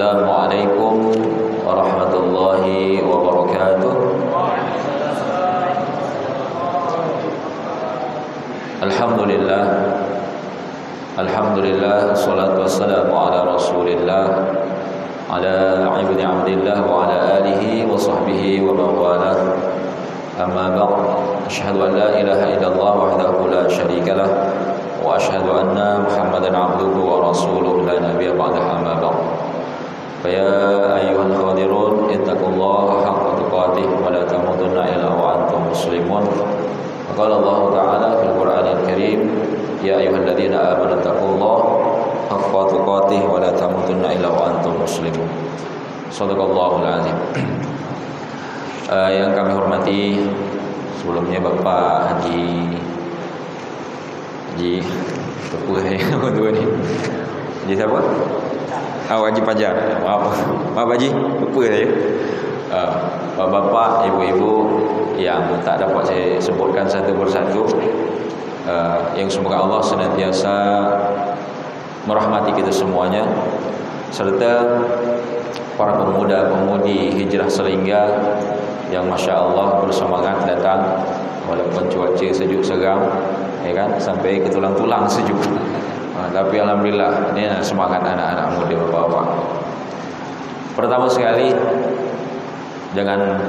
Assalamualaikum warahmatullahi wabarakatuh. Alhamdulillah, salatu wassalamu ala Rasulillah, ala ibni Abdillah wa ala alihi wa sahbihi wa man walah. Amma ba'd, asyhadu an la ilaha illallah wahdahu la syarika lah wa asyhadu anna Muhammadan abduhu wa rasuluhu la nabiyya ba'dahu. Amma ba'd. فيا أيها الحاضرون اتقوا الله حق تقاته ولا تموتن إلا وأنتم مسلمون. وقال الله تعالى في القرآن الكريم يا أيها الذين آمنوا اتقوا الله حق تقاته ولا تموتن إلا وأنتم مسلمون. صدق الله العظيم. Yang kami hormati, sebelumnya Bapak Haji Tepuk yang kedua ni. Haji siapa? Haji Pajar. Maaf Haji, lupa saya. Bapak, ibu-ibu yang tak dapat saya sebutkan satu persatu, yang semoga Allah senantiasa merahmati kita semuanya, serta para pemuda-pemudi Hijrah Selingga yang Masya Allah bersemangat datang walaupun cuaca sejuk seram, ya kan, sampai ke tulang-tulang sejuk. Tapi Alhamdulillah, ini semangat anak-anak muda bapak-bapak. Pertama sekali, jangan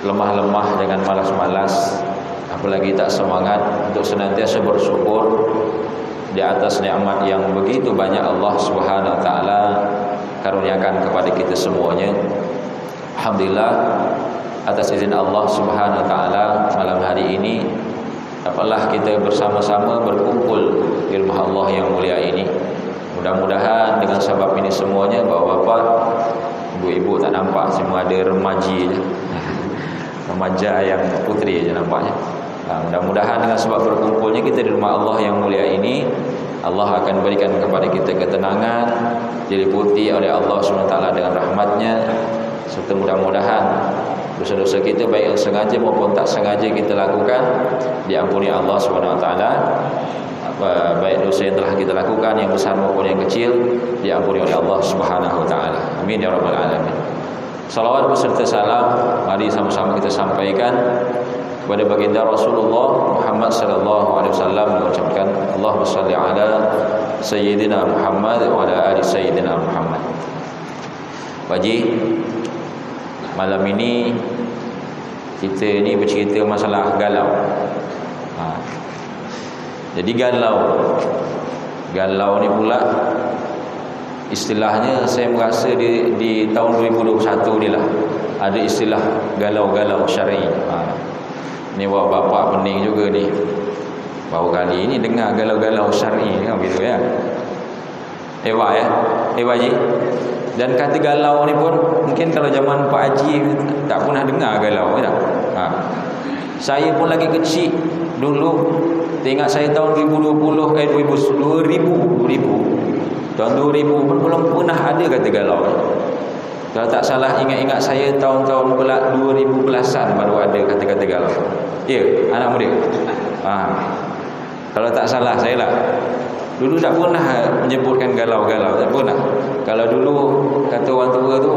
lemah-lemah, jangan malas-malas, apalagi tak semangat, untuk senantiasa bersyukur di atas nikmat yang begitu banyak Allah Subhanahu wa taala karuniakan kepada kita semuanya. Alhamdulillah, atas izin Allah Subhanahu wa taala, malam hari ini dapatlah kita bersama-sama berkumpul di rumah Allah yang mulia ini. Mudah-mudahan dengan sebab ini semuanya, bapak-bapak, ibu-ibu tak nampak, semua ada remaji je. Remaja yang putri je nampaknya. Mudah-mudahan dengan sebab berkumpulnya kita di rumah Allah yang mulia ini, Allah akan berikan kepada kita ketenangan, diliputi oleh Allah SWT dengan rahmatnya, serta mudah-mudahan dosa-dosa kita baik yang sengaja maupun tak sengaja kita lakukan diampuni Allah SWT. Baik dosa yang telah kita lakukan, yang besar maupun yang kecil, diampuni oleh Allah Subhanahu wa taala. Amin ya rabbal alamin. Salawat beserta salam mari sama-sama kita sampaikan kepada baginda Rasulullah Muhammad sallallahu alaihi wasallam, mengucapkan Allahumma shalli ala sayyidina Muhammad wa ala ali sayyidina Muhammad. Haji, malam ini kita ni bercerita masalah galau. Jadi galau ni pula istilahnya, saya merasa di tahun 2021 ni lah ada istilah galau-galau syar'i. Ni bapak pening juga ni, baru kali ni dengar galau-galau syar'i kan, begitu ya. Hebat ya, hebat Haji. Dan kata galau ni pun mungkin kalau zaman Pak Haji tak pernah dengar galau tak? Saya pun lagi kecil dulu, ingat saya tahun 2000 tahun 2000 pun belum pernah ada kata galau. Kalau tak salah ingat-ingat saya tahun-tahun 2000 belasan baru ada kata-kata galau. Ya, anak muda. Kalau tak salah saya lah, dulu tak pernah menyebutkan galau-galau, tak pernah. Kalau dulu kata orang tua tu,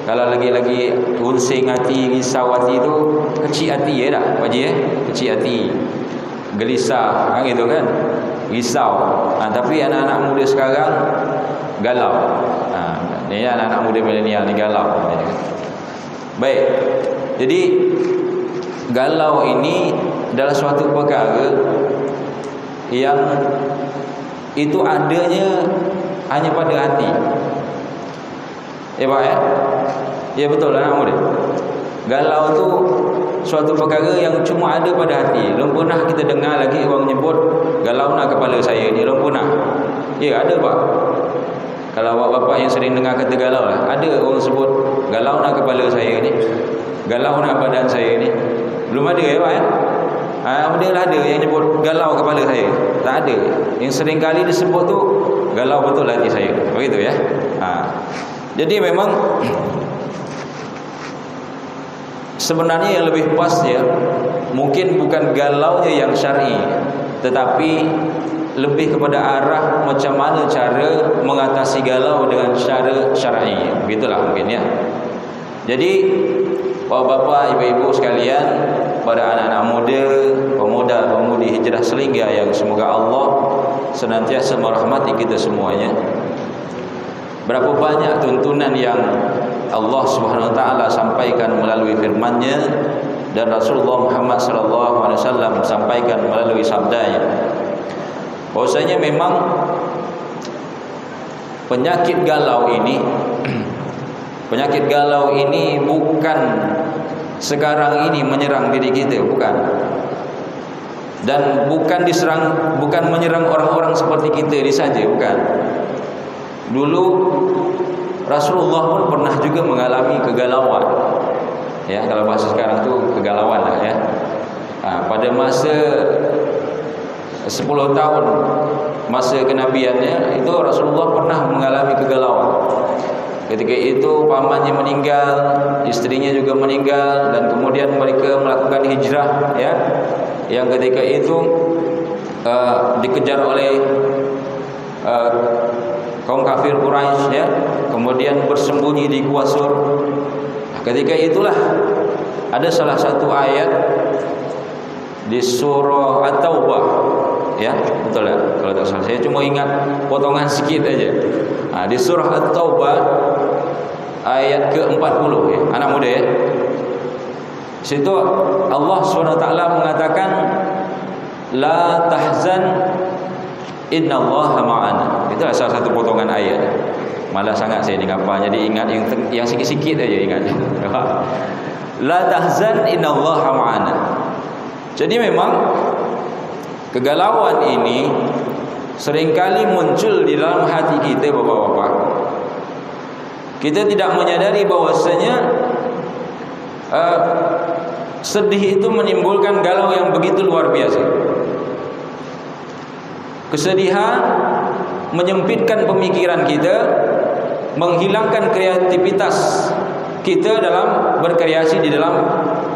kalau lagi-lagi unsing hati, risau hati tu, kecil hati ya tak Pak Haji kecil hati, gelisah gitu kan, risau. Tapi anak-anak muda sekarang galau. Ni anak-anak muda milenial ni galau. Baik. Jadi galau ini adalah suatu perkara yang itu adanya hanya pada hati. Pak ya? Ya betul lah anak muda. Galau tu suatu perkara yang cuma ada pada hati. Belum pernah kita dengar lagi orang nyebut galau nak kepala saya ni, belum pernah. Ya ada Pak. Kalau bapak yang sering dengar kata galau lah, ada orang sebut galau nak kepala saya ni, galau nak badan saya ni. Belum ada ya Pak ya? Benda lah ada yang nyebut galau kepala saya. Tak ada. Yang sering kali disebut tu galau betul hati saya. Begitu ya. Jadi memang sebenarnya yang lebih pas, lebih pas, ya, mungkin bukan galaunya yang syar'i, tetapi galaunya yang tidak syar'i. Galau itu adalah suatu perkara yang cuma ada pada hati. Belum pernah kita dengar lagi orang nyebut galau nak kepala saya ni, galau nak badan saya ni. Belum ada ya Pak ya? Benda lah ada yang nyebut galau kepala saya. Tak ada. Yang sering kali disebut tu galau betul hati saya. Begitu ya. Jadi memang lebih kepada arah macam mana cara mengatasi galau dengan cara syar'i. Begitulah mungkin ya. Jadi bapak-bapak, ibu-ibu sekalian, pada anak-anak muda, pemuda-pemudi hijrah selingga yang semoga Allah senantiasa merahmati kita semuanya. Berapa banyak tuntunan yang Allah Subhanahu wa taala sampaikan melalui firman-Nya dan Rasulullah Muhammad sallallahu alaihi wasallam sampaikan melalui sabdanya. Bahwasanya memang penyakit galau ini bukan sekarang ini menyerang diri kita, bukan. Dan bukan menyerang orang-orang seperti kita ini saja, bukan. Dulu Rasulullah pun pernah juga mengalami kegalauan. Ya, kalau bahasa sekarang tu kegalauan lah ya. Pada masa 10 tahun masa kenabiannya itu Rasulullah pernah mengalami kegalauan. Ketika itu pamannya meninggal, istrinya juga meninggal, dan kemudian mereka melakukan hijrah ya. Yang ketika itu dikejar oleh kaum kafir Quraisy ya, kemudian bersembunyi di Gua Sur. Ketika itulah ada salah satu ayat di surah At-Taubah ya, betul ya kalau tak salah. Saya cuma ingat potongan sikit aja. Di surah At-Taubah ayat ke-40 ya, anak muda ya. Situ Allah SWT mengatakan la tahzan innallaha ma'ana. Itu salah satu potongan ayat. Malah sangat saya ni ngapa, jadi ingat yang sikit-sikit aja ingat. La tahzan innallaha ma'ana. Jadi memang kegalauan ini seringkali muncul di dalam hati kita, bapak-bapak. Kita tidak menyadari bahwasanya sedih itu menimbulkan galau yang begitu luar biasa. Kesedihan menyempitkan pemikiran kita, menghilangkan kreativitas kita dalam berkreasi di dalam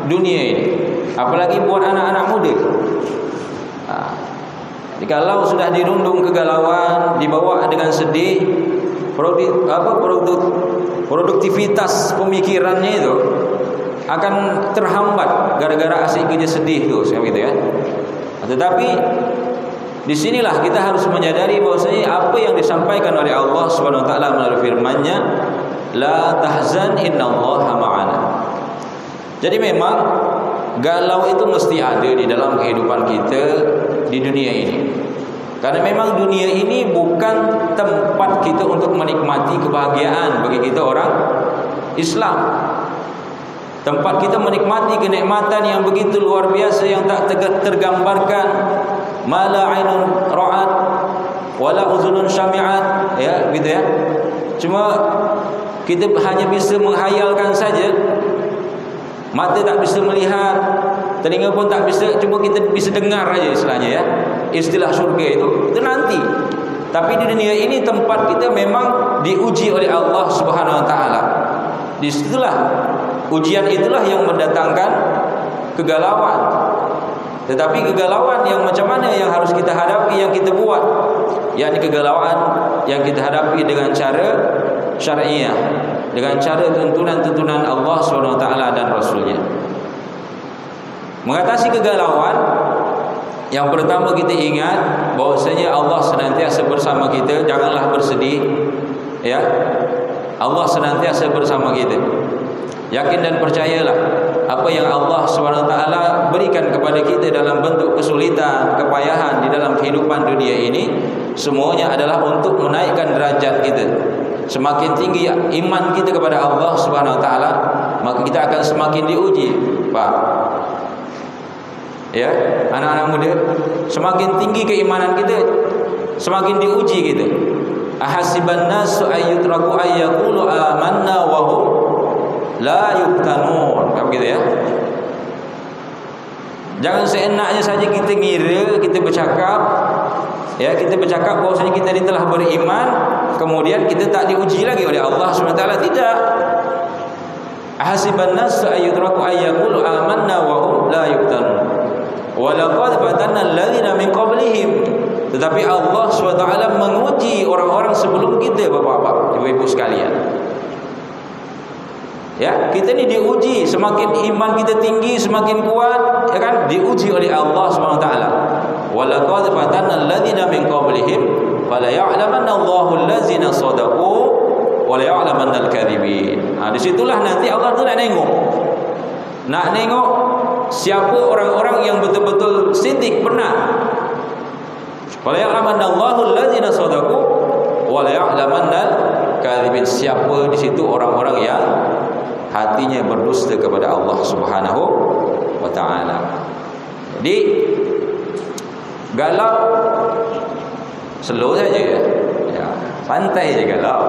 dunia ini. Apalagi buat anak-anak muda. Kalau sudah dirundung kegalauan, dibawa dengan sedih, produktivitas pemikirannya itu akan terhambat gara-gara asyik kerja sedih tu, gitu ya. Tetapi di sinilah kita harus menyadari bahwasanya apa yang disampaikan oleh Allah Subhanahu wa taala melalui firman-Nya, la tahzan innallaha ma'ana. Jadi memang galau itu mesti ada di dalam kehidupan kita di dunia ini. Karena memang dunia ini bukan tempat kita untuk menikmati kebahagiaan bagi kita orang Islam. Tempat kita menikmati kenikmatan yang begitu luar biasa yang tak tergambarkan. Mala ainun ra'at wala uzunun syami'at, ya, gitu ya. Cuma kita hanya bisa menghayalkan saja. Mata tak bisa melihat, telinga pun tak bisa, cuma kita bisa dengar aja istilahnya ya. Istilah syurga itu nanti. Tapi di dunia ini tempat kita memang diuji oleh Allah Subhanahu wa taala. Disitulah ujian itulah yang mendatangkan kegalauan. Tetapi kegalauan yang macam mana yang harus kita hadapi, yang kita buat, yakni kegalauan yang kita hadapi dengan cara syar'iyah, dengan cara tuntunan-tuntunan Allah SWT dan Rasulnya. Mengatasi kegalauan, yang pertama kita ingat bahwasanya Allah senantiasa bersama kita. Janganlah bersedih, ya. Allah senantiasa bersama kita. Yakin dan percayalah, apa yang Allah SWT berikan kepada kita dalam bentuk kesulitan, kepayahan di dalam kehidupan dunia ini, semuanya adalah untuk menaikkan derajat kita. Semakin tinggi iman kita kepada Allah SWT, maka kita akan semakin diuji, Pak. Ya, anak-anak muda, semakin tinggi keimanan kita, semakin diuji kita. Ahasiban nasu ayyutraku ayyaqulu amanna wa hum la yuftanun. Kan begitu ya? Jangan seenaknya saja kita ngira, kita bercakap, ya, kita bercakap bahwasanya kita ini telah beriman, kemudian kita tak diuji lagi oleh Allah SWT. Tidak. Ahasiban nasu ayyutraku ayyaqulu amanna wa hum la yuftanun. Wa laqad fatanna alladziina min qablihim. Tetapi Allah SWT menguji orang-orang sebelum kita, bapak-bapak, ibu-ibu sekalian. Ya, kita ni diuji, semakin iman kita tinggi, semakin kuat, ya kan, diuji oleh Allah SWT. Walaqad fatanna alladziina min qablihim fala ya'lamanna Allahu allazina shadaqu wa la ya'lamanna al-kadzibin. Di situlah nanti Allah tu nak nengok siapa orang-orang yang betul-betul siddiq, benar. Fala ya'lamanna Allahu allazina shadaqu wa la ya'lamanna al-kadzibin. Siapa di situ orang-orang yang hatinya berdusta kepada Allah Subhanahu wa taala. Jadi galau slow saja ya. Santai je galau.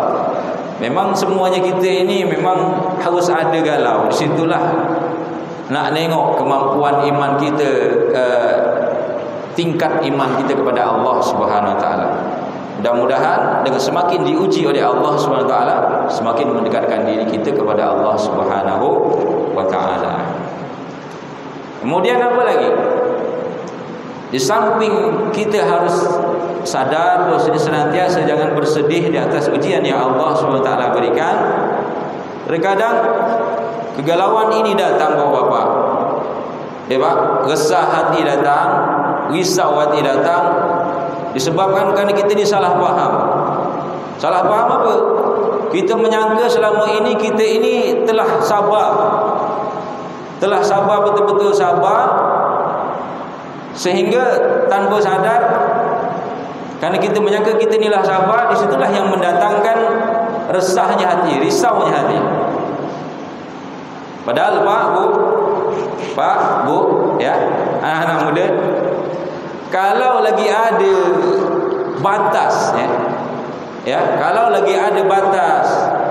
Memang semuanya kita ini memang harus ada galau. Di situlah nak tengok kemampuan iman kita, tingkat iman kita kepada Allah Subhanahu wa taala. Mudah-mudahan dengan semakin diuji oleh Allah Subhanahu wa taala, semakin mendekatkan diri kita kepada Allah Subhanahu wa taala. Kemudian apa lagi? Di samping kita harus sadar bahawa senantiasa jangan bersedih di atas ujian yang Allah Subhanahu wa taala berikan. Terkadang kegalauan ini datang bapak-bapak. Ya Pak, resah hati datang, risau hati datang, disebabkan kerana kita ni salah faham. Salah faham apa? Kita menyangka selama ini kita ini telah sabar. Telah sabar, betul-betul sabar, sehingga tanpa sadar, kerana kita menyangka kita inilah sabar, disitulah yang mendatangkan resahnya hati, risaunya hati. Padahal Pak, Bu, ya, anak muda, kalau lagi ada batas, kalau lagi ada batas,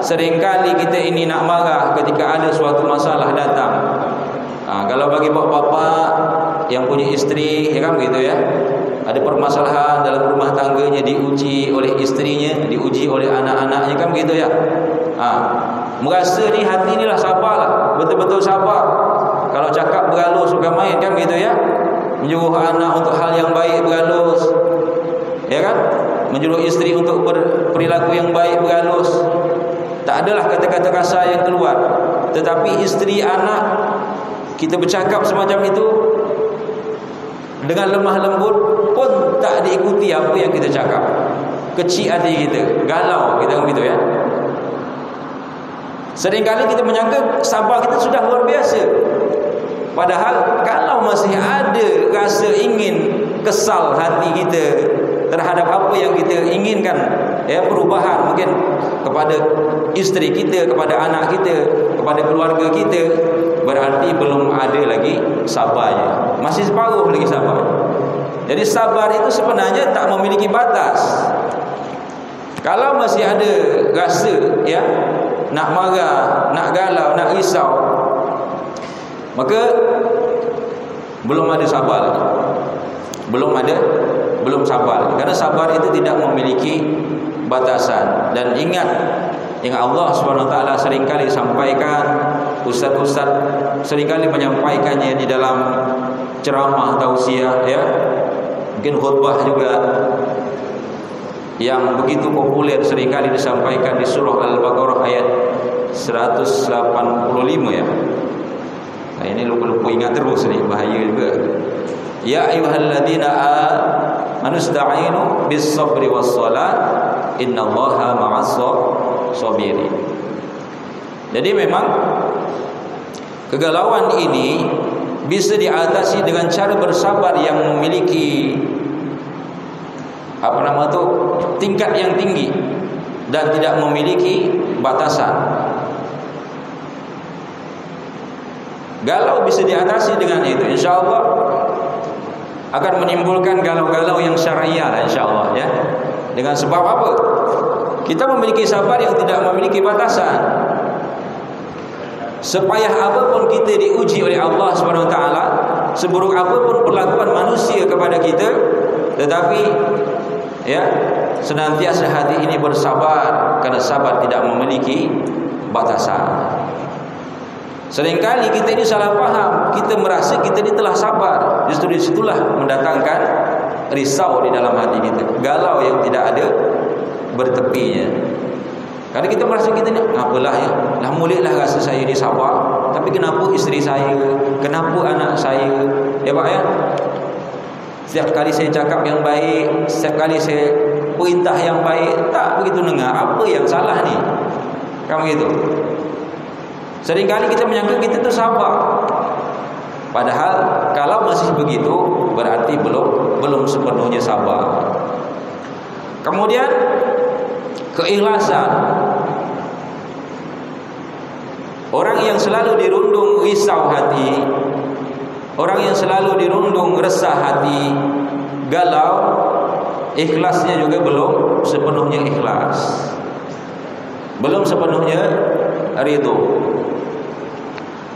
seringkali kita ini nak marah ketika ada suatu masalah datang. Kalau bagi bapak-bapak yang punya isteri, ya kan begitu ya, ada permasalahan dalam rumah tangganya, diuji oleh istrinya, diuji oleh anak-anaknya, kan begitu ya. Merasa ni hati ni lah sabar lah, betul-betul sabar. Kalau cakap berhalus bukan main, kan begitu ya. Menyuruh anak untuk hal yang baik berhalus, ya kan, menyuruh isteri untuk berperilaku yang baik berhalus. Tak adalah kata-kata kasar yang keluar. Tetapi isteri, anak, kita bercakap semacam itu dengan lemah lembut pun tak diikuti apa yang kita cakap. Kecil hati kita, galau kita, kan begitu ya. Seringkali kita menyangka sabar kita sudah luar biasa. Padahal kalau masih ada rasa ingin, kesal hati kita terhadap apa yang kita inginkan, ya, perubahan mungkin kepada isteri kita, kepada anak kita, kepada keluarga kita, berarti belum ada lagi sabarnya. Masih separuh lagi sabar. Jadi sabar itu sebenarnya tak memiliki batas. Kalau masih ada rasa, ya, nak marah, nak galau, nak risau, maka belum ada sabar lagi. Belum sabar. Karena sabar itu tidak memiliki batasan. Dan ingat yang Allah SWT seringkali sampaikan, ustaz-ustaz seringkali menyampaikannya di dalam ceramah tausiah, ya, mungkin khutbah juga, yang begitu populer seringkali disampaikan di surah Al-Baqarah ayat 185 ya. Nah, ini lupa-lupa ingat terus ni, bahaya juga. Ya ayyuhalladzina amanu ista'inu bis-sabri was-salat innallaha ma'as-sabirin. Jadi memang kegalauan ini bisa diatasi dengan cara bersabar yang memiliki tingkat yang tinggi dan tidak memiliki batasan. Galau bisa diatasi dengan itu, insya-Allah akan menimbulkan galau-galau yang syariah, insya-Allah, ya. Dengan sebab apa? Kita memiliki sabar yang tidak memiliki batasan. Sepayah apapun kita diuji oleh Allah Subhanahu wa taala, seburuk apapun perlakuan manusia kepada kita, tetapi, ya, senantiasa hati ini bersabar, karena sabar tidak memiliki batasan. Seringkali kita ini salah faham, kita merasa kita ini telah sabar, justru disitulah mendatangkan risau di dalam hati kita, galau yang tidak ada bertepinya. Kadang kita merasa kita ni apalah ya, lah mulailah rasa saya ni sabar, tapi kenapa isteri saya, kenapa anak saya, ya Pak ya? Setiap kali saya cakap yang baik, setiap kali saya perintah yang baik, tak begitu dengar. Apa yang salah ni? Kan begitu. Seringkali kita menyangka kita tu sabar, padahal kalau masih begitu berarti belum sepenuhnya sabar. Kemudian keikhlasan. Orang yang selalu dirundung risau hati, orang yang selalu dirundung resah hati, galau, ikhlasnya juga belum sepenuhnya ikhlas, belum sepenuhnya ridho.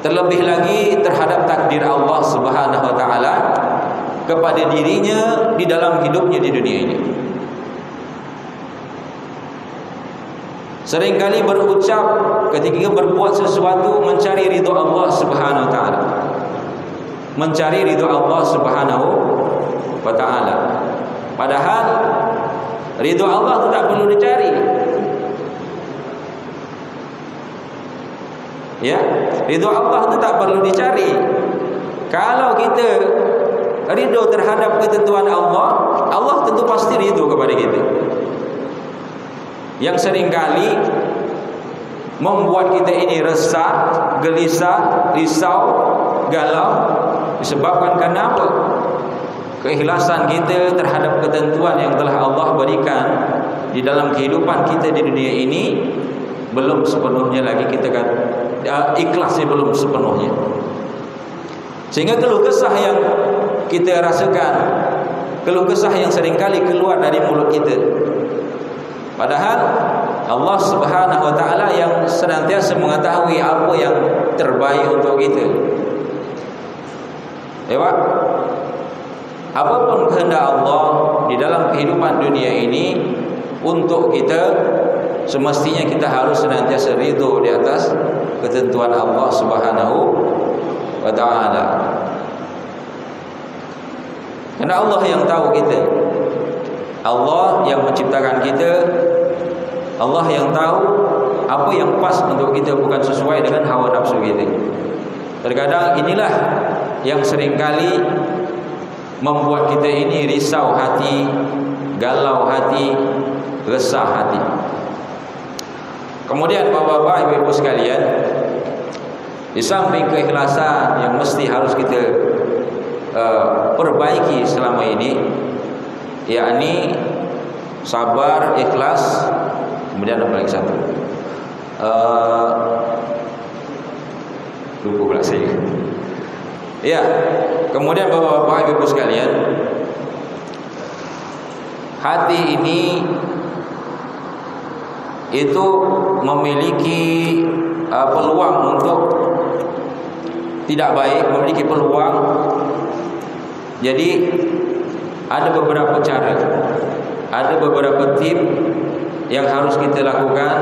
Terlebih lagi terhadap takdir Allah Subhanahu wa taala kepada dirinya di dalam hidupnya di dunia ini. Seringkali berucap ketika berbuat sesuatu mencari ridho Allah Subhanahu wa taala, mencari ridho Allah Subhanahu wa taala. Padahal ridho Allah tidak perlu dicari. Ya, ridho Allah itu tak perlu dicari. Kalau kita ridho terhadap ketentuan Allah, Allah tentu pasti ridho kepada kita. Yang seringkali membuat kita ini resah, gelisah, risau, galau disebabkan kenapa? Keikhlasan kita terhadap ketentuan yang telah Allah berikan di dalam kehidupan kita di dunia ini belum sepenuhnya lagi, kita ikhlasnya belum sepenuhnya. Sehingga keluh kesah yang kita rasakan, keluh kesah yang seringkali keluar dari mulut kita, padahal Allah Subhanahu wa taala yang senantiasa mengetahui apa yang terbaik untuk kita. Ya Pak, apapun kehendak Allah di dalam kehidupan dunia ini untuk kita, semestinya kita harus senantiasa ridho di atas ketentuan Allah Subhanahu wa taala. Karena Allah yang tahu kita, Allah yang menciptakan kita, Allah yang tahu apa yang pas untuk kita, bukan sesuai dengan hawa nafsu kita. Terkadang inilah yang seringkali membuat kita ini risau hati, galau hati, resah hati. Kemudian bapak-bapak, ibu-ibu sekalian, di samping keikhlasan yang mesti harus kita perbaiki selama ini, yakni sabar, ikhlas, kemudian apa lagi satu? Lupa pula saya. Ya, kemudian bapak-bapak, ibu-ibu sekalian, hati ini itu memiliki peluang untuk tidak baik, memiliki peluang. Jadi ada beberapa cara, ada beberapa tip yang harus kita lakukan.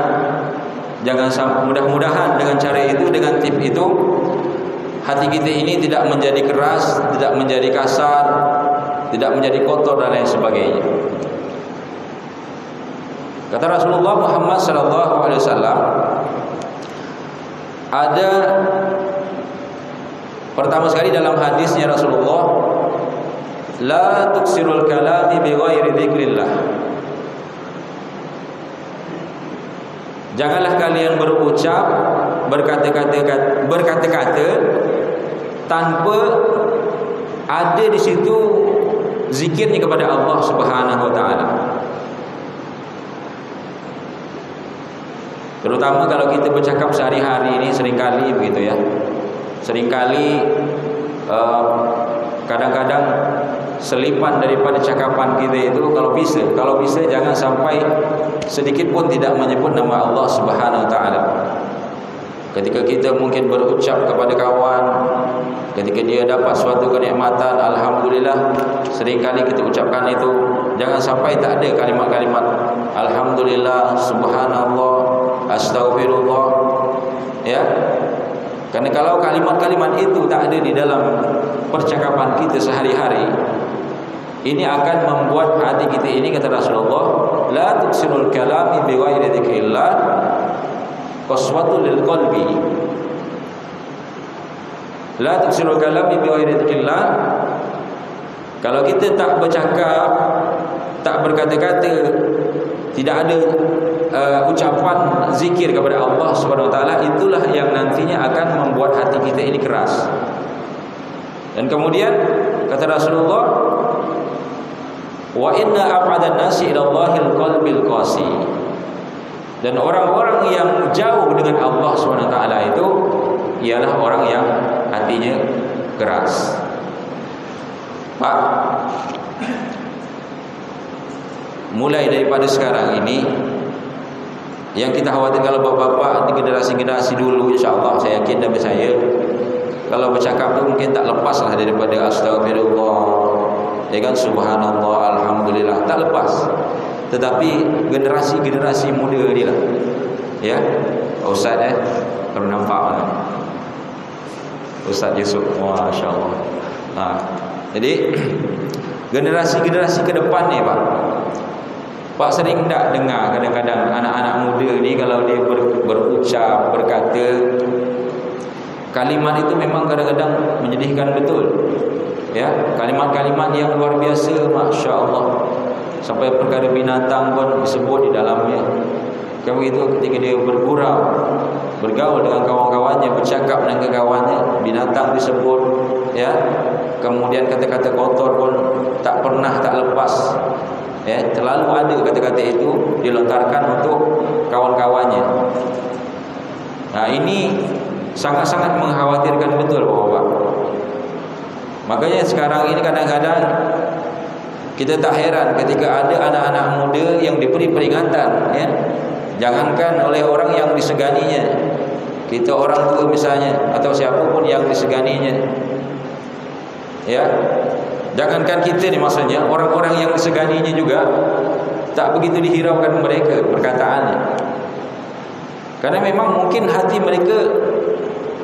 Jangan sampai, mudah-mudahan dengan cara itu, dengan tip itu, hati kita ini tidak menjadi keras, tidak menjadi kasar, tidak menjadi kotor dan lain sebagainya. Kata Rasulullah Muhammad SAW, ada pertama sekali dalam hadisnya Rasulullah, la tuksirul kalami bi ghairi dzikrillah. Janganlah kalian berucap, berkata-kata tanpa ada di situ zikirnya kepada Allah Subhanahu wa taala. Terutama kalau kita bercakap sehari-hari ini, seringkali begitu ya. Seringkali kadang-kadang selipan daripada cakapan kita itu, kalau bisa jangan sampai sedikit pun tidak menyebut nama Allah Subhanahu wa taala. Ketika kita mungkin berucap kepada kawan, ketika dia dapat suatu kenikmatan, alhamdulillah, seringkali kita ucapkan itu. Jangan sampai tak ada kalimat-kalimat alhamdulillah, subhanallah, astaghfirullah, ya. Karena kalau kalimat-kalimat itu tak ada di dalam percakapan kita sehari-hari, ini akan membuat hati kita ini, kata Rasulullah, la tuksirul kalami bi ghairi dzikrillah qaswatul lil qalbi. La tuksirul kalami bi ghairi dzikrillah. Kalau kita tak bercakap, tak berkata-kata, tidak ada ucapan zikir kepada Allah Subhanahu wa taala, itulah yang nantinya akan membuat hati kita ini keras. Dan kemudian kata Rasulullah, wa inna ab'adan nasi ila Allahil qalbil qasi. Dan orang-orang yang jauh dengan Allah Subhanahu wa taala itu ialah orang yang hatinya keras. Pak, mulai daripada sekarang ini, yang kita khawatir kalau bapak-bapak di generasi-generasi dulu, insya-Allah saya yakin dan saya, kalau bercakap tu mungkin tak lepas lah daripada astagfirullah, ya kan, subhanallah, alhamdulillah, tak lepas. Tetapi generasi-generasi muda ni lah, ya, Ustaz kalau nampak mana Ustaz Yusuf, masya-Allah. Jadi generasi-generasi ke depan ni Pak sering tak dengar kadang-kadang anak-anak muda ni kalau dia berucap, berkata, kalimat itu memang kadang-kadang menyedihkan betul. Ya, kalimat-kalimat yang luar biasa, masya-Allah. Sampai perkara binatang pun disebut di dalamnya. Kan begitu, ketika dia bergaul dengan kawan-kawannya, bercakap dengan kawannya, binatang disebut, ya. Kemudian kata-kata kotor pun tak pernah tak lepas. Ya, terlalu ada kata-kata itu dilontarkan untuk kawan-kawannya. Nah, ini sangat-sangat mengkhawatirkan betul Bapak-bapak. Makanya sekarang ini kadang-kadang kita tak heran ketika ada anak-anak muda yang diberi peringatan, ya. Jangankan oleh orang yang diseganinya, kita orang tua misalnya, atau siapapun yang diseganinya, ya. Jangankan kita ni, maksudnya orang-orang yang diseganinya juga tak begitu dihiraukan mereka perkataannya. Karena memang mungkin hati mereka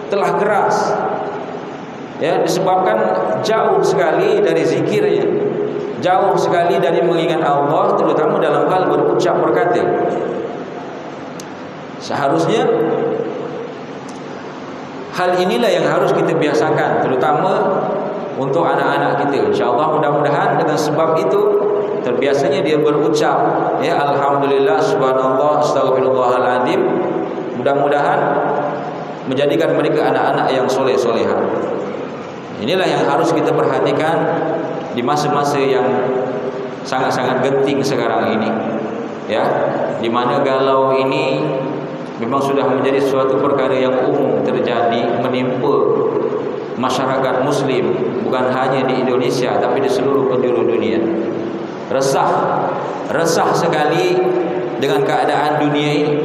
telah keras, ya, disebabkan jauh sekali dari zikirnya, jauh sekali dari mengingat Allah, terutama dalam hal berucap berkata. Seharusnya hal inilah yang harus kita biasakan, terutama untuk anak-anak kita. InsyaAllah mudah-mudahan dengan sebab itu terbiasanya dia berucap, ya, alhamdulillah, subhanallah, astagfirullahaladzim. Mudah-mudahan menjadikan mereka anak-anak yang soleh-solehah. Inilah yang harus kita perhatikan di masa-masa yang sangat-sangat genting sekarang ini, ya, di mana galau ini memang sudah menjadi suatu perkara yang umum terjadi, menimpa masyarakat muslim, bukan hanya di Indonesia tapi di seluruh penjuru dunia. Resah sekali dengan keadaan dunia ini,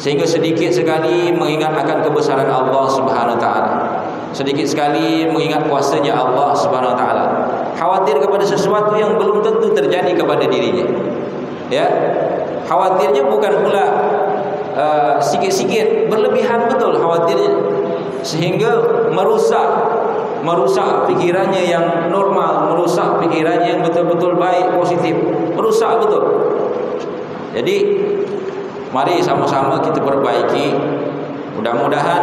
sehingga sedikit sekali mengingat akan kebesaran Allah Subhanahu wa taala, sedikit sekali mengingat kuasanya Allah Subhanahu wa taala, khawatir kepada sesuatu yang belum tentu terjadi kepada dirinya. Ya, khawatirnya bukan pula sikit-sikit, berlebihan betul khawatirnya, sehingga merusak pikirannya yang normal, merusak pikirannya yang betul-betul baik, positif, merusak betul. Jadi mari sama-sama kita perbaiki. Mudah-mudahan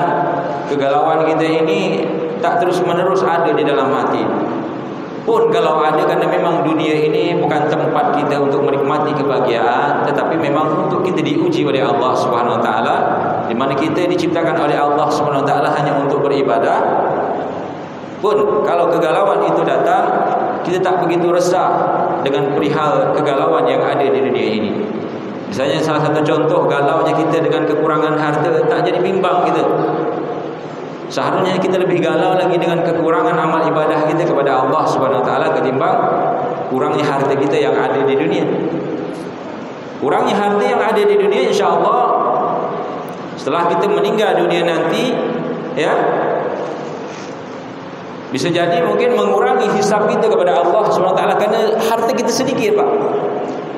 kegalauan kita ini tak terus-menerus ada di dalam hati. Pun kalau ada, karena memang dunia ini bukan tempat kita untuk menikmati kebahagiaan, tetapi memang untuk kita diuji oleh Allah Subhanahu wa taala, di mana kita diciptakan oleh Allah Subhanahu wa taala hanya untuk beribadah. Pun kalau kegalauan itu datang, kita tak begitu resah dengan perihal kegalauan yang ada di dunia ini. Misalnya salah satu contoh galaunya kita dengan kekurangan harta, tak jadi bimbang kita. Seharusnya kita lebih galau lagi dengan kekurangan amal ibadah kita kepada Allah Subhanahu wa taala ketimbang kurangnya harta kita yang ada di dunia. Kurangnya harta yang ada di dunia, insya-Allah setelah kita meninggal dunia nanti, ya, bisa jadi mungkin mengurangi hisab kita kepada Allah Subhanahu wa taala, kerana harta kita sedikit, Pak.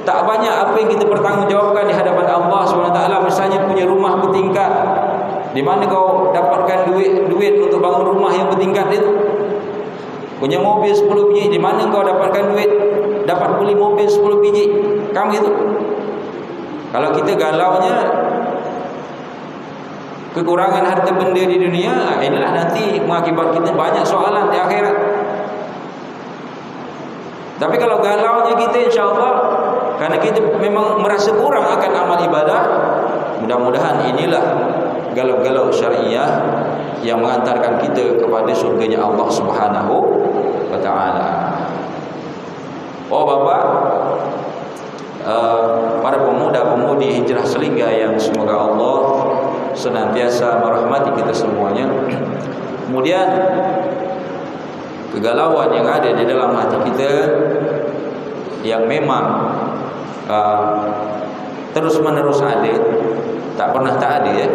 Tak banyak apa yang kita bertanggungjawabkan di hadapan Allah Subhanahu wa taala. Misalnya punya rumah bertingkat, di mana kau dapatkan duit untuk bangun rumah yang bertingkat itu? Punya mobil 10 biji, di mana kau dapatkan duit dapat beli mobil 10 biji? Kamu itu. Kalau kita galaunya kekurangan harta benda di dunia, inilah nanti mengakibat kita banyak soalan di akhirat. Tapi kalau galaunya kita, insya-Allah, karena kita memang merasa kurang akan amal ibadah, mudah-mudahan inilah galau-galau syariah yang mengantarkan kita kepada surganya Allah Subhanahu wa taala. Oh Bapak, para pemuda-pemudi Hijrah Selingga yang semoga Allah senantiasa merahmati kita semuanya. Kemudian kegalauan yang ada di dalam hati kita yang memang terus-menerus ada, tak pernah tak ada ya.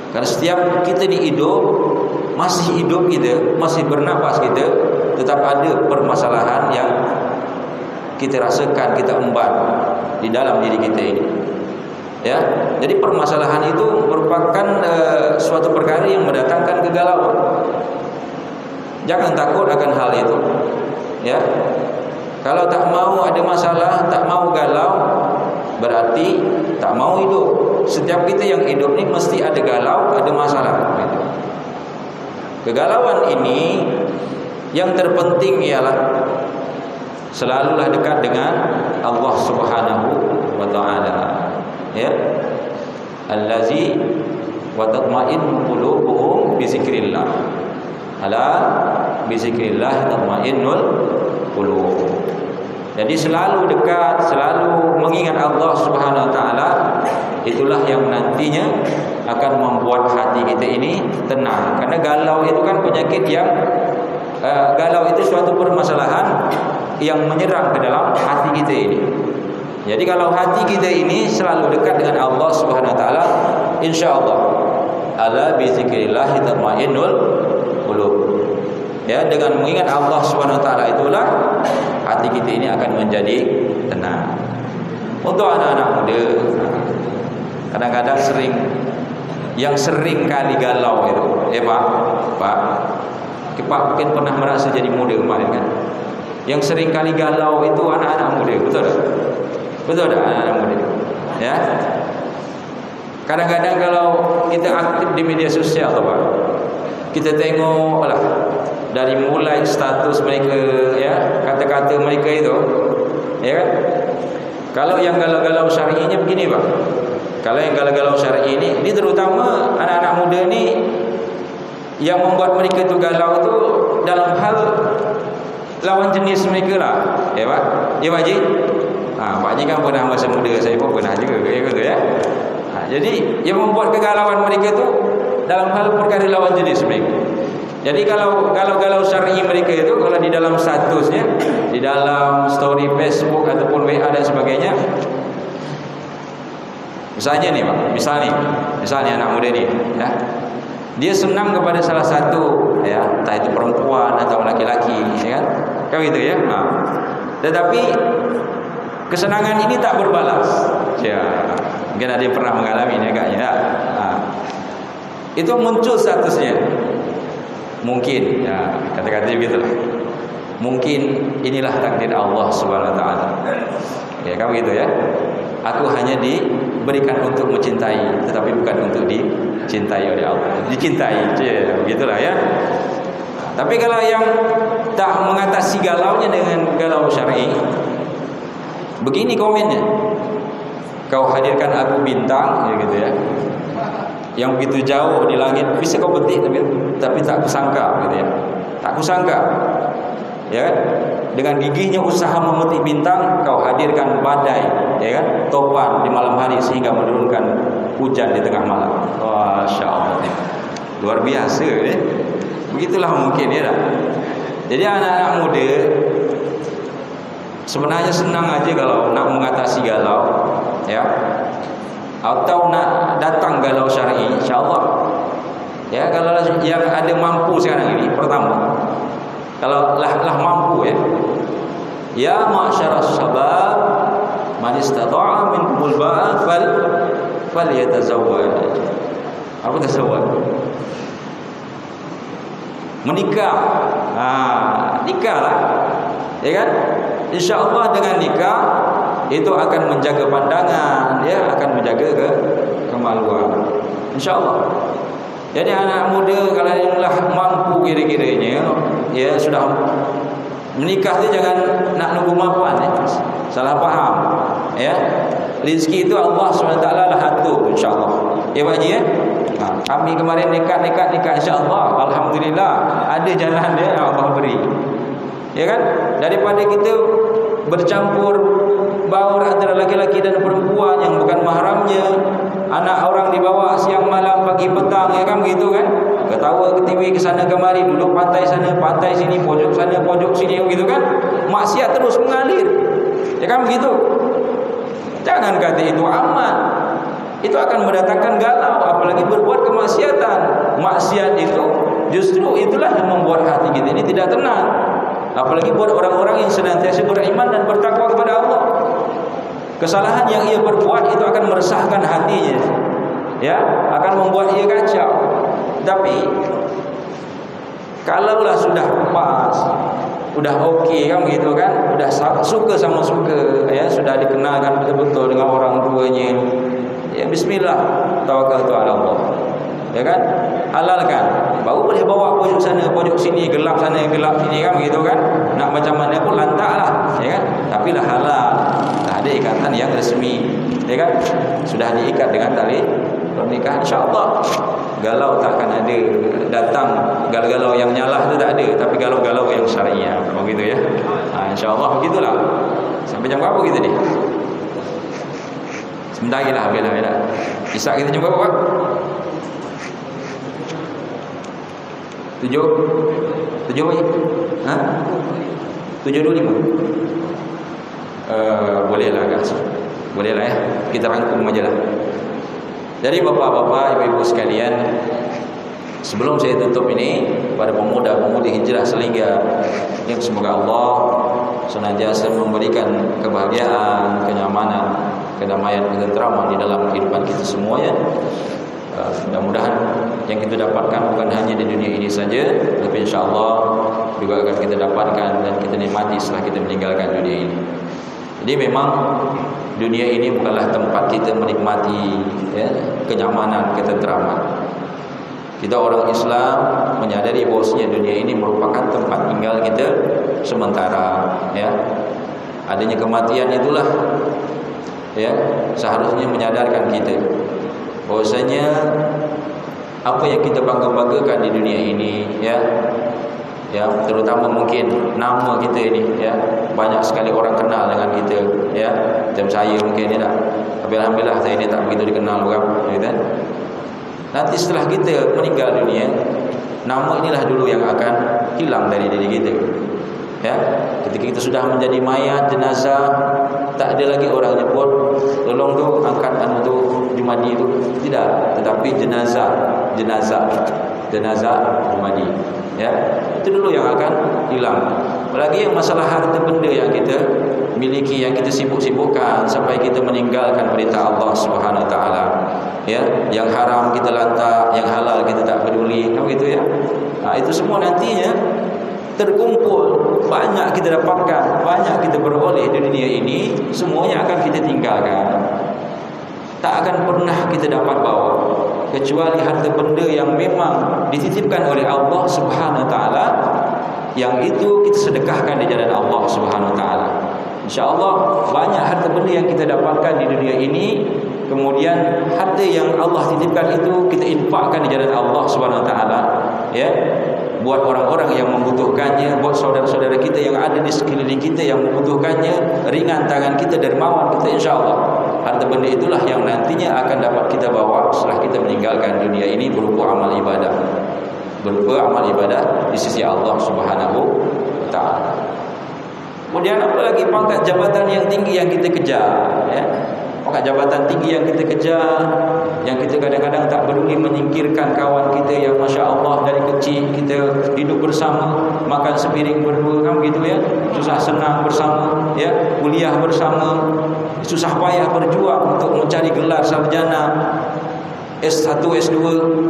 Karena setiap kita hidup, masih hidup kita, masih bernapas kita, tetap ada permasalahan yang kita rasakan, kita emban di dalam diri kita ini. Ya, jadi permasalahan itu merupakan suatu perkara yang mendatangkan kegalauan. Jangan takut akan hal itu. Ya, kalau tak mau ada masalah, tak mau galau, berarti tak mau hidup. Setiap kita yang hidup ni mesti ada galau, ada masalah. Kegalauan ini yang terpenting ialah selalulah dekat dengan Allah Subhanahu wa taala. Ya. Allazi wa tatma'innu qulubuhum bi zikrillah. Ala bi zikrillah tatma'innul qulub. Jadi selalu dekat, selalu mengingat Allah Subhanahu wa taala, itulah yang nantinya akan membuat hati kita ini tenang. Karena galau itu kan penyakit yang galau itu suatu permasalahan yang menyerang ke dalam hati kita ini. Jadi kalau hati kita ini selalu dekat dengan Allah Subhanahu wa taala, insyaallah ala bi zikrillah tatmainnul qulub. Ya, dengan mengingat Allah Subhanahu wa taala itulah hati kita ini akan menjadi tenang. Untuk anak-anak muda, kadang-kadang yang sering kali galau itu, Pak mungkin pernah merasa jadi muda kemarin kan? Yang sering kali galau itu anak-anak muda, betul tak? Betul tak anak-anak muda? Ya. Kadang-kadang kalau kita aktif di media sosial, Pak, kita tengok lah dari mulai status mereka, ya, kata-kata mereka itu, ya kan? Kalau yang galau-galau syar'inya begini, Pak. Kalau yang galau-galau syar'i ini terutama anak-anak muda ni yang membuat mereka tu galau tu dalam hal lawan jenis mereka lah, ya Pak. Ya Pak Haji. Pak Haji kan pernah masa muda, saya pun pernah juga, ya betul ya. Jadi yang membuat kegalauan mereka tu dalam hal perkara lawan jenis mereka. Jadi kalau galau syar'i mereka itu, kalau di dalam statusnya, di dalam story Facebook ataupun WA dan sebagainya, misalnya nih Pak, misalnya anak muda nih, ya, dia senang kepada salah satu, ya, entah itu perempuan atau laki-laki, ya kan, kan gitu ya. Tetapi kesenangan ini tak berbalas, ya, mungkin ada yang pernah mengalami ini agaknya. Itu muncul statusnya. Mungkin, ya, kata-kata begitulah. Mungkin inilah takdir Allah Subhanahu wa taala. Ya, kan begitu ya. Aku hanya diberikan untuk mencintai, tetapi bukan untuk dicintai oleh Allah. Dicintai, ya, begitulah ya. Tapi kalau yang tak mengatasi galaunya dengan galau syar'i, begini komennya. Kau hadirkan aku bintang, ya gitu ya. Yang begitu jauh di langit bisa kau petik, tapi tak kusangka, gitu ya. Tak kusangka, ya kan? Dengan gigihnya usaha memetik bintang, kau hadirkan badai, ya kan? Topan di malam hari sehingga menurunkan hujan di tengah malam. Masya Allah, luar biasa, ya. Begitulah mungkin, ya. Jadi anak-anak muda sebenarnya senang aja kalau nak mengatasi galau, ya, atau nak datang galau syar'i, insyaallah. Ya, kalau yang ada mampu sekarang ini, pertama, kalau lah mampu, ya, ya ma'syaras syabab man istata'a minkumul ba'a fal yatazawwaj. Apa tazawwaj? menikah. Nikahlah, ya kan? InsyaAllah dengan nikah itu akan menjaga pandangan, ya, akan menjaga kemaluan. InsyaAllah. Jadi anak muda kalau inilah mampu kira-kiranya, ya, sudah menikah tu jangan nak nunggu mapan, ya. Salah faham, ya. Rezeki itu Allah SWT lah atur, insyaAllah. Ya Pak Haji, ya. Kami kemarin nikah insyaAllah. Alhamdulillah ada jalan dia Allah beri, ya kan? Daripada kita bercampur baur antara laki-laki dan perempuan yang bukan mahramnya, anak orang dibawa siang malam pagi petang, ya kan, begitu kan? Ketawa ke TV ke sana kemari, duduk pantai sana pantai sini, pojok sana pojok sini, begitu kan? Maksiat terus mengalir, ya kan, begitu. Jangan kata itu aman. Itu akan mendatangkan galau, apalagi berbuat kemaksiatan. Maksiat itu justru itulah yang membuat hati kita ini tidak tenang. Apalagi buat orang-orang yang senantiasa beriman dan bertakwa kepada Allah. Kesalahan yang ia perbuat itu akan meresahkan hatinya, ya, akan membuat ia kacau. Tapi kalaulah sudah pas, sudah okey kan, begitu kan, sudah suka sama suka, ya, sudah dikenalkan betul-betul dengan orang tuanya, ya, bismillah, tawakkaltu ala Allah, ya kan, halalkan, baru boleh bawa pojok sana pojok sini, gelap sana gelap sini, kan, begitu kan. Nak macam mana pun lantaklah, ya kan, tapi lah halal, dah ada ikatan yang resmi, ya kan, sudah diikat dengan tali pernikahan, insya-Allah galau takkan ada datang. Galau-galau yang nyalah tu tak ada, tapi galau-galau yang syariah, begitu ya. Insya-Allah begitulah. Sampai jam berapa kita ni? Sebentar lagi lah, bila Isak kita jam berapa, Pak? 7 apa? 7.25. Bolehlah kan? Bolehlah, ya. Kita rangkum aja lah. Jadi bapak-bapak, ibu-ibu sekalian, sebelum saya tutup ini, pada pemuda-pemudi hijrah selingga, yang semoga Allah senantiasa memberikan kebahagiaan, kenyamanan, kedamaian, ketenteraman di dalam kehidupan kita semuanya. Mudah-mudahan yang kita dapatkan bukan hanya di dunia ini saja, tapi insya-Allah juga akan kita dapatkan dan kita nikmati setelah kita meninggalkan dunia ini. Jadi memang dunia ini bukanlah tempat kita menikmati, ya, kenyamanan, ketenteraman. Kita orang Islam menyadari bahwasanya dunia ini merupakan tempat tinggal kita sementara, ya. Adanya kematian itulah, ya, seharusnya menyadarkan kita bahwasanya apa yang kita bangga-banggakan di dunia ini, ya, terutama mungkin nama kita ini, ya, banyak sekali orang kenal dengan kita, ya. Macam saya mungkin ni tak, tapi alhamdulillah saya ni tak begitu dikenal orang, gitu kan. Nanti setelah kita meninggal dunia, nama inilah dulu yang akan hilang dari diri kita, ya. Ketika kita sudah menjadi mayat, jenazah, tak ada lagi orang nyebut, tolong tu angkat anu tu Jumadi tu, tidak, tetapi jenazah Jumadi, ya. Itu dulu yang akan hilang. Apalagi yang masalah harta benda yang kita miliki, yang kita sibuk-sibukkan sampai kita meninggalkan perintah Allah Subhanahu Wa Taala, ya. Yang haram kita lantak, yang halal kita tak peduli, kan begitu, ya. Itu semua nantinya terkumpul, banyak kita dapatkan, banyak kita beroleh di dunia ini, semuanya akan kita tinggalkan. Tak akan pernah kita dapat bawa kecuali harta benda yang memang dititipkan oleh Allah Subhanahu Wa Taala, yang itu kita sedekahkan di jalan Allah Subhanahu Wa Taala. InsyaAllah banyak harta benda yang kita dapatkan di dunia ini, kemudian harta yang Allah titipkan itu kita infakkan di jalan Allah Subhanahu Wa Taala, ya. Buat orang-orang yang membutuhkannya, buat saudara-saudara kita yang ada di sekeliling kita yang membutuhkannya, ringan tangan kita, dermawan kita, insyaAllah harta benda itulah yang nantinya akan dapat kita bawa setelah kita meninggalkan dunia ini berupa amal ibadah, di sisi Allah Subhanahu Wa Taala. Kemudian apa lagi? Pangkat jabatan yang tinggi yang kita kejar, ya. Pangkat jabatan tinggi yang kita kejar, yang kita kadang-kadang tak peduli menyingkirkan kawan kita yang Masya Allah dari kecil kita hidup bersama, makan sepiring berdua, kan begitu, ya. Susah senang bersama, ya. Kuliah bersama, susah payah berjuang untuk mencari gelar sarjana S1, S2,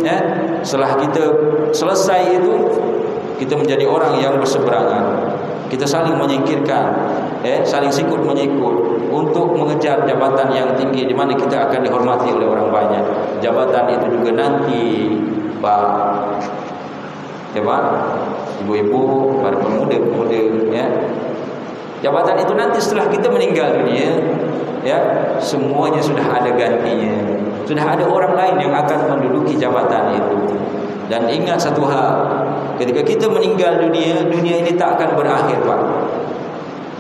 ya. Setelah kita selesai itu, kita menjadi orang yang berseberangan. Kita saling menyingkirkan, saling sikut menyikut untuk mengejar jabatan yang tinggi di mana kita akan dihormati oleh orang banyak. Jabatan itu juga nanti, Pak, ibu-ibu, para pemuda-pemuda, jabatan itu nanti setelah kita meninggal dunia, semuanya sudah ada gantinya. Sudah ada orang lain yang akan menduduki jabatan itu. Dan ingat satu hal, ketika kita meninggal dunia, dunia ini tak akan berakhir, Pak.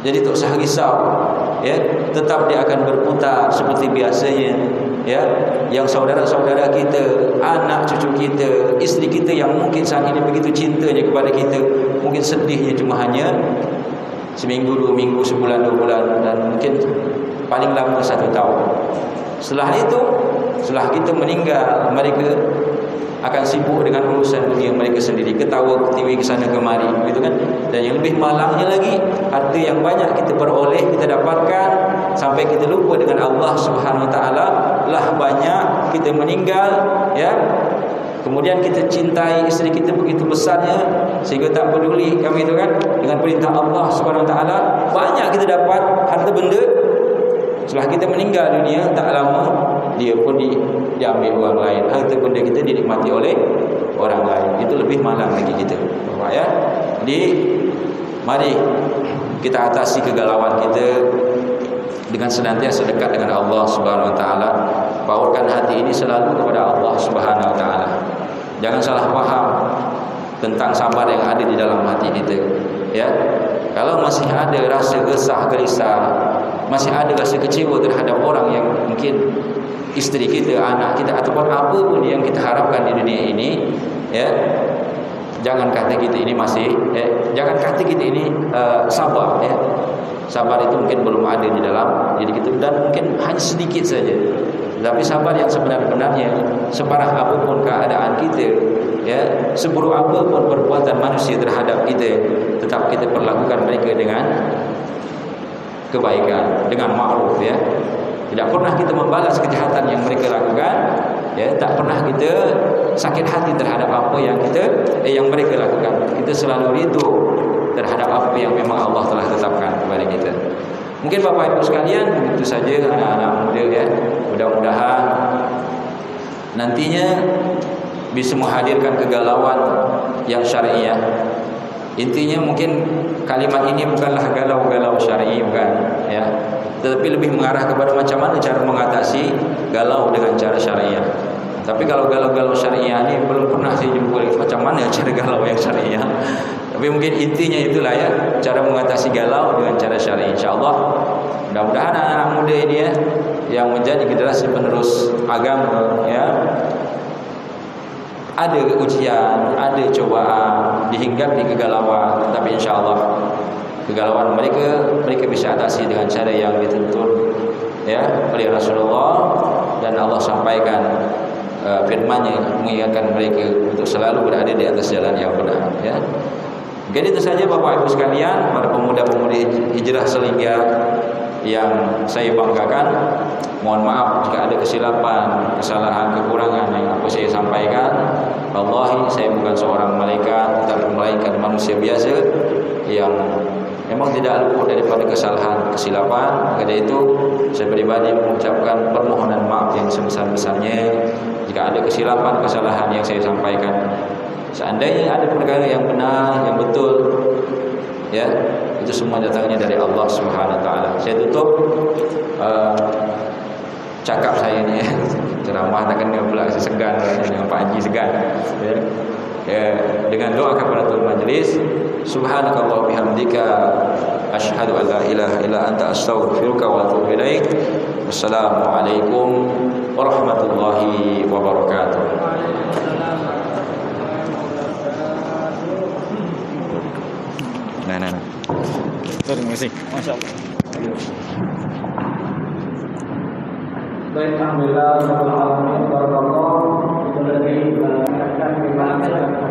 Jadi tak usah risau, tetap dia akan berputar seperti biasanya, Yang saudara-saudara kita, anak cucu kita, isteri kita yang mungkin saat ini begitu cintanya kepada kita, mungkin sedihnya cuma hanya seminggu, 2 minggu, sebulan, 2 bulan, dan mungkin paling lama 1 tahun. Setelah itu, setelah kita meninggal, mereka akan sibuk dengan urusan dunia mereka sendiri, ketawa ketiwi ke sana kemari, gitu kan. Dan yang lebih malangnya lagi, harta yang banyak kita peroleh, kita dapatkan, sampai kita lupa dengan Allah Subhanahu Wa Taala. Lah banyak kita meninggal, kemudian kita cintai isteri kita begitu besarnya sehingga tak peduli kami, itu kan, dengan perintah Allah Subhanahu Wa Taala. Banyak kita dapat harta benda, setelah kita meninggal dunia, tak lama dia pun diambil orang lain. Harta benda kita dinikmati oleh orang lain. Itu lebih malang lagi kita, Bapak, Jadi mari kita atasi kegalauan kita dengan senantiasa dekat dengan Allah Subhanahu Wa Taala. Bawakan hati ini selalu kepada Allah Subhanahu Wa Taala. Jangan salah faham tentang sabar yang ada di dalam hati kita, Kalau masih ada rasa resah, gelisah, masih ada rasa kecewa terhadap orang yang mungkin isteri kita, anak kita, ataupun apa pun yang kita harapkan di dunia ini, jangan kata kita ini masih, jangan kata kita ini sabar, Sabar itu mungkin belum ada di dalam diri kita, dan mungkin hanya sedikit saja. Tapi sabar yang sebenar-benarnya, separah apapun keadaan kita, seburuk apapun perbuatan manusia terhadap kita, tetap kita perlakukan mereka dengan kebaikan, dengan ma'ruf, Tidak pernah kita membalas kejahatan yang mereka lakukan, tak pernah kita sakit hati terhadap apa yang mereka lakukan. Kita selalu ridho terhadap apa yang memang Allah telah tetapkan kepada kita. Mungkin Bapak Ibu sekalian, itu saja anak-anak muda, Mudah-mudahan nantinya bisa menghadirkan kegalauan yang syariah. Intinya mungkin kalimat ini bukanlah galau-galau syar'i, bukan, tetapi lebih mengarah kepada macam mana cara mengatasi galau dengan cara syariah. Tapi kalau galau-galau syariah ini belum pernah saya jumpa macam mana cara galau yang syariah. Tapi mungkin intinya itulah, cara mengatasi galau dengan cara syariah. InsyaAllah mudah-mudahan anak-anak muda ini, yang menjadi generasi penerus agama, ada ujian, ada cobaan, dihinggapi kegalauan, tapi insyaAllah kegalauan mereka bisa atasi dengan cara yang dituntun oleh Rasulullah, dan Allah sampaikan firman-Nya mengingatkan mereka untuk selalu berada di atas jalan yang benar, Mungkin itu saja Bapak Ibu sekalian, para pemuda-pemudi Hijrah Selingga yang saya banggakan. Mohon maaf jika ada kesilapan, kesalahan, kekurangan yang apa saya sampaikan. Wallahi saya bukan seorang malaikat, tetapi melainkan manusia biasa yang memang tidak luput daripada kesalahan, kesilapan. Karena itu saya pribadi mengucapkan permohonan maaf yang sebesar-besarnya jika ada kesilapan, kesalahan yang saya sampaikan. Seandainya ada perkara yang benar, yang betul, itu semua datangnya dari Allah Subhanahu Wa Taala. Saya tutup cakap saya ni, ceramah tak kena pula, saya segan dengan Pak Haji, segan. Dengan doa kepada Tuan Majlis, subhanakallah bihamdika asyhadu an la ilaha illa anta astaghfiruka wa atubu ilaik. Wassalamualaikum warahmatullahi wabarakatuh. Nah. Terima kasih. Masya-Allah. Baik, alhamdulillah, barakallahu. Kita lagi akan